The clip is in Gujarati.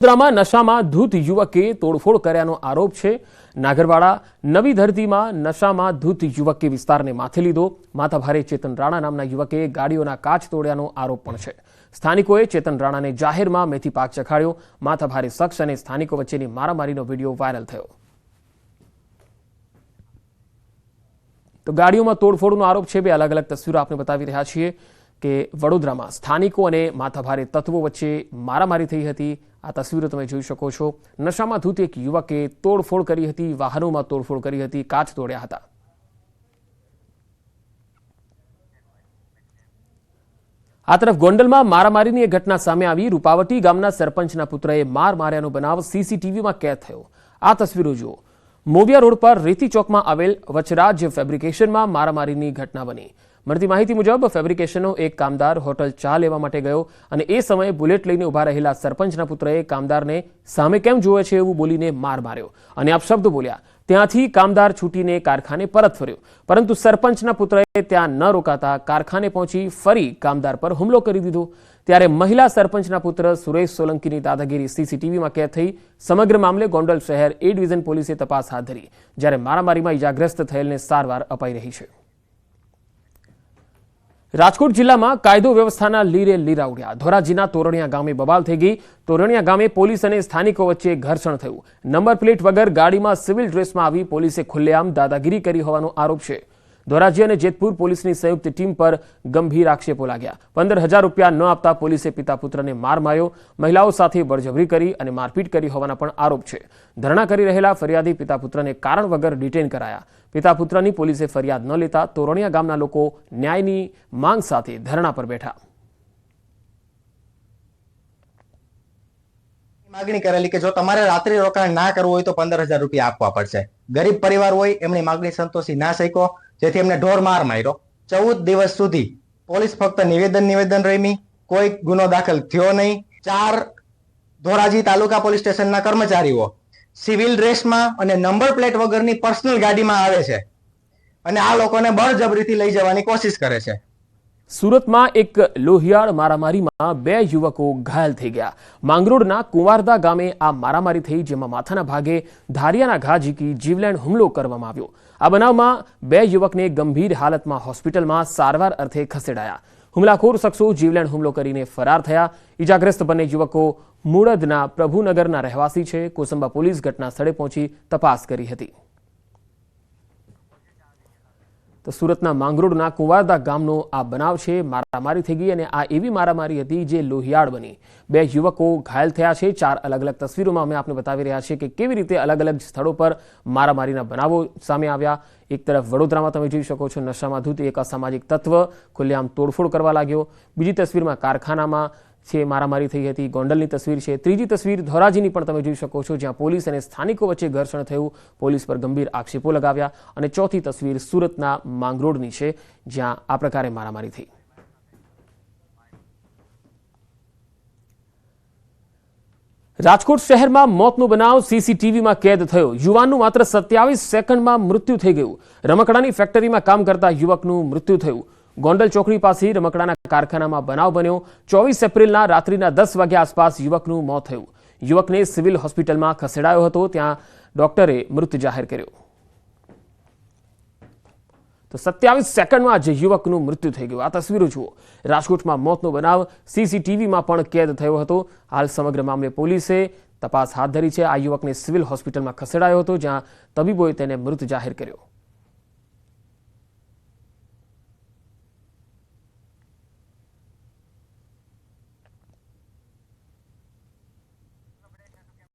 વડોદરામાં નશામાં ધૂત યુવકે તોડફોડ કર્યાનો આરોપ છે। નાગરવાડા નવી ધરતીમાં નશામાં ધૂત યુવકે વિસ્તારને માથે લીધો। માથાભારે ચેતન રાણા નામના યુવકે ગાડીઓના કાચ તોડ્યાનો આરોપ પણ છે। સ્થાનિકોએ ચેતન રાણાને જાહેરમાં મેથી પાક ચખાડ્યો। માથાભારે શખ્સ અને સ્થાનિકો વચ્ચેની મારામારીનો વિડીયો વાયરલ થયો। તો ગાડીઓમાં તોડફોડનો આરોપ છે। બે અલગ અલગ તસવીરો આપણે બતાવી રહ્યા છીએ કે વડોદરામાં સ્થાનિકો અને માથાભારે તત્વો વચ્ચે મારામારી થઈ હતી। આ તસવીરો તમે જોઈ શકો છો। નશામાં ધૂત એક યુવકે તોડફોડ કરી હતી, વાહનોમાં તોડફોડ કરી હતી, કાચ તોડ્યા હતા। આ તરફ ગોંડલમાં મારામારીની એક ઘટના સામે આવી। રૂપાવટી ગામના સરપંચના પુત્રએ માર માર્યાનો બનાવ સીસીટીવીમાં કેદ થયો। આ તસવીરો જુઓ। મોવિયા રોડ પર રેતી ચોકમાં આવેલ વચરાજ ફેબ્રિકેશનમાં મારામારીની ઘટના બની। મળતી માહિતી મુજબ ફેબ્રિકેશનનો એક કામદાર હોટલ ચા લેવા માટે ગયો અને એ સમયે બુલેટ લઈને ઉભા રહેલા સરપંચના પુત્રએ કામદારને સામે કેમ જુએ છે એવું બોલીને માર માર્યો અને અપશબ્દો બોલ્યા। ત્યાંથી કામદાર છૂટીને કારખાને પરત ફર્યો, પરંતુ સરપંચના પુત્રએ ત્યાં ન રોકાતા કારખાને પહોંચી ફરી કામદાર પર હુમલો કરી દીધો। ત્યારે મહિલા સરપંચના પુત્ર સુરેશ સોલંકીની દાદાગીરી સીસીટીવીમાં કેદ થઈ। સમગ્ર મામલે ગોંડલ શહેર એ ડિવિઝન પોલીસે તપાસ હાથ ધરી, જ્યારે મારામારીમાં ઇજાગ્રસ્ત થયેલને સારવાર અપાઈ રહી છે। રાજકોટ જિલ્લામાં કાયદો વ્યવસ્થાના લીરે લીરા ઉડ્યા। ધોરાજીના તોરણિયા ગામે બબાલ થઈ ગઈ। તોરણિયા ગામે પોલીસ અને સ્થાનિકો વચ્ચે ઘર્ષણ થયું। નંબર પ્લેટ વગર ગાડીમાં સિવિલ ડ્રેસમાં આવી પોલીસે ખુલ્લેઆમ દાદાગીરી કરી હોવાનો આરોપ છે। ધોરાજી અને જેતપુર પોલીસની સંયુક્ત ટીમ પર ગંભીર આક્ષેપો લાગ્યા। 15,000 રૂપિયા ન આપતા પોલીસે પિતા પુત્રને માર માર્યો, મહિલાઓ સાથે બળજબરી કરી અને મારપીટ કરી હોવાના પણ આરોપ છે। ધરણા કરી રહેલા ફરિયાદી પિતા પુત્રને કારણ વગર ડિટેન કરાયા। પિતા પુત્રની પોલીસે ફરિયાદ ન લેતા તોરણિયા ગામના લોકો ન્યાયની માંગ સાથે ધરણા પર બેઠા। માગણી કરેલી કે જો તમારે રાત્રિ રોકાણ ના કરવું હોય તો 15,000 રૂપિયા આપવા પડશે। ગરીબ પરિવાર હોય, એમની માગણી સંતોષી ના શક્યો, જેથી એમને ઢોર માર માર્યો। 14 દિવસ સુધી પોલીસ ફક્ત નિવેદન રમી, કોઈ ગુનો દાખલ થયો નહીં। 4 ધોરાજી તાલુકા પોલીસ સ્ટેશનના કર્મચારીઓ સિવિલ ડ્રેસમાં અને નંબર પ્લેટ વગરની પર્સનલ ગાડીમાં આવે છે અને આ લોકોને બળજબરીથી લઈ જવાની કોશિશ કરે છે। સુરતમાં એક લોહિયાળ મારામારીમાં 2 યુવકો ઘાયલ થઈ ગયા। માંગરોળના કુંવારદા ગામે આ મારામારી થઈ, જેમાં માથાના ભાગે ધારિયાના ઘા ઝીકી જીવલેણ હુમલો કરવામાં આવ્યો। આ બનાવમાં 2 યુવકને ગંભીર હાલતમાં હોસ્પિટલમાં સારવાર અર્થે ખસેડાયા। હુમલાખોર શખ્સો જીવલેણ હુમલો કરીને ફરાર થયા। ઇજાગ્રસ્ત બંને યુવકો મુળદના પ્રભુનગરના રહેવાસી છે। કોસંબા પોલીસ ઘટના સ્થળે પહોંચી તપાસ કરી હતી। તો સુરતના માંગરોળના કુંવારદા ગામનો આ બનાવ છે। મારામારી થઈ ગઈ અને આ એવી મારામારી હતી જે લોહિયાળ બની। 2 યુવકો ઘાયલ થયા છે। 4 અલગ અલગ તસવીરોમાં અમે આપને બતાવી રહ્યા છીએ કે કેવી રીતે અલગ અલગ સ્થળો પર મારામારીના બનાવો સામે આવ્યા। એક તરફ વડોદરામાં તમે જોઈ શકો છો, નશામાં ધૂત એક અસામાજિક તત્વ ખુલ્લેઆમ તોડફોડ કરવા લાગ્યો। બીજી તસવીરમાં કારખાનામાં છે મારામારી થઈ હતી। ગોંડલની તસવીર છે। ત્રીજી તસવીર ધોરાજીની પણ તમે જોઈ શકો છો, જ્યાં પોલીસ અને સ્થાનિકો વચ્ચે ઘર્ષણ થયું, પોલીસ પર ગંભીર આક્ષેપો લગાવ્યા। અને ચોથી તસવીર સુરતના માંગરોળની છે, જ્યાં આ પ્રકારે મારામારી થઈ। રાજકોટ શહેરમાં મોતનો બનાવ સીસીટીવીમાં કેદ થયો। યુવાનનું માત્ર 27 સેકન્ડમાં મૃત્યુ થઈ ગયું। રમકડાની ફેક્ટરીમાં કામ કરતા યુવકનું મૃત્યુ થયું। ગોંડલ ચોકડી પાસે રમકડાના કારખાનામાં બનાવ બન્યો। 24 એપ્રિલના રાત્રિના 10 વાગ્યા આસપાસ યુવકનું મોત થયું। યુવકને સિવિલ હોસ્પિટલમાં ખસેડાયો હતો, ત્યાં ડોક્ટરે મૃત જાહેર કર્યો। તો 27 સેકન્ડમાં જ યુવકનું મૃત્યુ થઈ ગયું। આ તસવીરો જુઓ। રાજકોટમાં મોતનો બનાવ સીસીટીવીમાં પણ કેદ થયો હતો। હાલ સમગ્ર મામલે પોલીસે તપાસ હાથ ધરી છે। આ યુવકને સિવિલ હોસ્પિટલમાં ખસેડાયો હતો, જ્યાં તબીબોએ તેને મૃત જાહેર કર્યો।